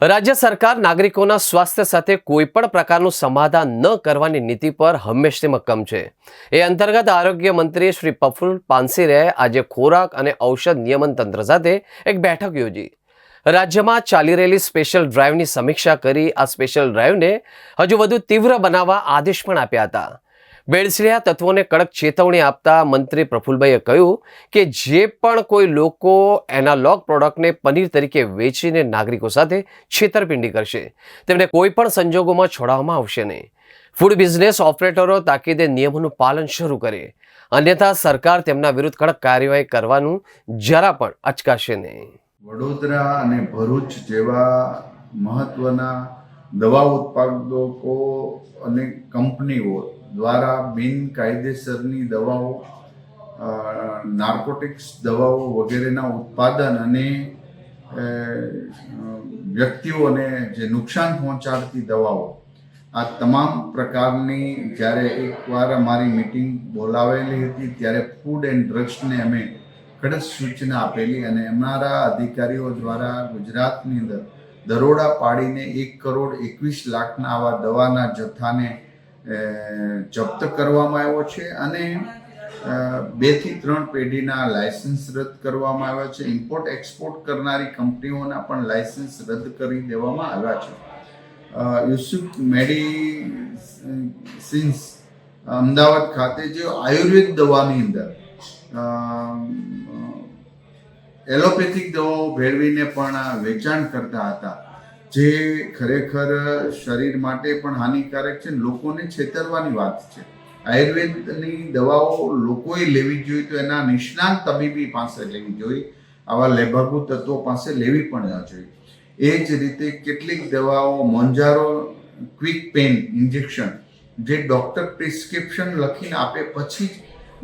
રાજ્ય સરકાર નાગરિકોના સ્વાસ્થ્ય સાથે કોઈપણ પ્રકારનું સમાધાન ન કરવાની નીતિ પર હંમેશથી મક્કમ છે। એ અંતર્ગત આરોગ્ય મંત્રી શ્રી પ્રફુલ્લ પાનસેરિયાએ આજે ખોરાક અને ઔષધ નિયમન તંત્ર સાથે એક બેઠક યોજી રાજ્યમાં ચાલી રહેલી સ્પેશિયલ ડ્રાઈવની સમીક્ષા કરી આ સ્પેશિયલ ડ્રાઈવને હજુ વધુ તીવ્ર બનાવવા આદેશ પણ આપ્યા હતા। ભેળસેળિયા તત્વોને કડક ચેતવણી આપતા મંત્રી પ્રફુલ્લભાઈએ કહ્યું કે જે પણ કોઈ લોકો એનાલોગ પ્રોડક્ટને પનીર તરીકે વેચીને નાગરિકો સાથે છેતરપિંડી કરશે તેમને કોઈ પણ સંજોગોમાં છોડાવવામાં આવશે નહીં। ફૂડ બિઝનેસ ઓપરેટરો તાકીદે નિયમોનું પાલન શરૂ કરે, અન્યથા સરકાર તેમના વિરુદ્ધ કડક કાર્યવાહી કરવાનું જરા પણ અચકાશે નહીં। વડોદરા અને ભરૂચ જેવા મહત્વના દવા ઉત્પાદકો અને કંપનીઓ દ્વારા બિનકાયદેસરની દવાઓ, નાર્કોટિક્સ દવાઓ વગેરેના ઉત્પાદન અને વ્યક્તિઓને જે નુકસાન પહોંચાડતી દવાઓ, આ તમામ પ્રકારની જ્યારે એકવાર અમારી મિટિંગ બોલાવેલી હતી ત્યારે ફૂડ એન્ડ ડ્રગ્સને અમે કડક સૂચના આપેલી અને અમારા અધિકારીઓ દ્વારા ગુજરાતની અંદર દરોડા પાડીને 1,21,00,000 આવા દવાના જથ્થાને જપ્ત કરવામાં આવ્યો છે અને 2 થી 3 પેઢીના લાયસન્સ રદ કરવામાં આવ્યા છે। ઇમ્પોર્ટ એક્સપોર્ટ કરનારી કંપનીઓના પણ લાયસન્સ રદ કરી દેવામાં આવ્યા છે। યુસુફ મેડિસિન્સ અમદાવાદ ખાતે જે આયુર્વેદ દવાની અંદર એલોપેથિક દવાઓ ભેળવીને પણ વેચાણ કરતા હતા, જે ખરેખર શરીર માટે પણ હાનિકારક છે, લોકોને છેતરવાની વાત છે। આયુર્વેદની દવાઓ લોકોએ લેવી જોઈએ તો એના નિષ્ણાત તબીબી પાસે લેવી જોઈએ, આવા લેભાગુ તત્વો પાસે લેવી પણ ન જોઈએ। એ જ રીતે કેટલીક દવાઓ મોન્જારો ક્વિક પેન ઇન્જેક્શન જે ડૉક્ટર પ્રિસ્ક્રિપ્શન લખીને આપે પછી જ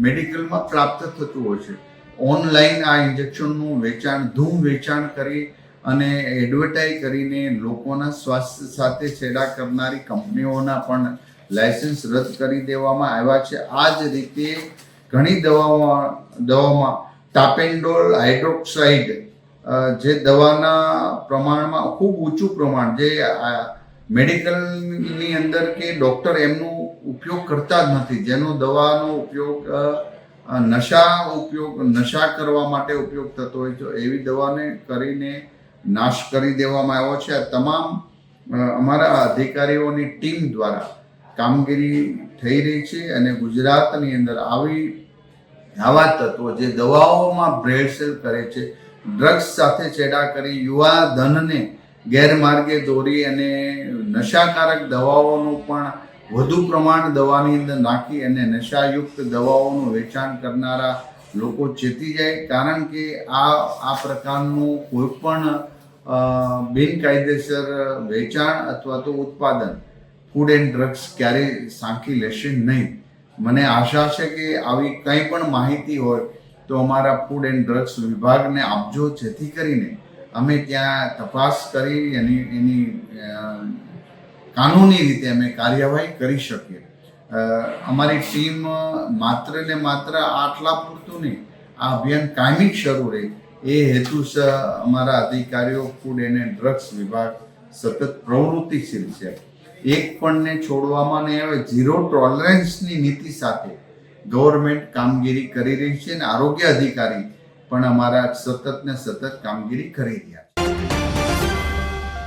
મેડિકલમાં પ્રાપ્ત થતું હોય છે, ઓનલાઈન આ ઇન્જેક્શનનું વેચાણ ધૂમ વેચાણ કરી અને એડવર્ટાઈઝ કરીને લોકોના સ્વાસ્થ્ય સાથે છેડા કરનારી કંપનીઓના પણ લાયસન્સ રદ કરી દેવામાં આવ્યા છે। આ જ રીતે ઘણી દવાઓમાં ટાપેન્ડોલ હાઇડ્રોક્સાઇડ જે દવાના પ્રમાણમાં ખૂબ ઊંચું પ્રમાણ, જે મેડિકલની અંદર કે ડૉક્ટર એમનો ઉપયોગ કરતા જ નથી, જેનો દવાનો ઉપયોગ નશા કરવા માટે ઉપયોગ થતો હોય છે, એવી દવાને કરીને નાશ કરી દેવામાં આવ્યો છે। આ તમામ અમારા અધિકારીઓની ટીમ દ્વારા કામગીરી થઈ રહી છે અને ગુજરાતની અંદર આવા તત્વો જે દવાઓમાં ભેળસેળ કરે છે, ડ્રગ્સ સાથે છેડા કરી યુવા ધનને ગેરમાર્ગે દોરી અને નશાકારક દવાઓનું પણ વધુ પ્રમાણ દવાની અંદર નાખી અને નશાયુક્ત દવાઓનું વેચાણ કરનારા લોકો ચેતી જાય, કારણ કે આ પ્રકારનું કોઈ પણ બિનકાયદેસર વેચાણ અથવા તો ઉત્પાદન ફૂડ એન્ડ ડ્રગ્સ ક્યારેય સાંકી લેશે નહીં। મને આશા છે કે આવી કંઈ પણ માહિતી હોય તો અમારા ફૂડ એન્ડ ડ્રગ્સ વિભાગને આપજો, જેથી કરીને અમે ત્યાં તપાસ કરી એની કાનૂની રીતે અમે કાર્યવાહી કરી શકીએ। અમારી ટીમ માત્ર ને માત્ર આટલા પૂરતું નહીં, આ અભિયાન કાયમી શરૂ રહે એ હેતુસર અમારા અધિકારીઓ ફૂડ એન્ડ ડ્રગ્સ વિભાગ સતત પ્રવૃત્તિશીલ છે। એક પણને છોડવામાં નહીં આવે, ઝીરો ટોલરન્સની નીતિ સાથે ગવર્મેન્ટ કામગીરી કરી રહી છે અને આરોગ્ય અધિકારી પણ અમારા સતત કામગીરી કરી રહ્યા છે।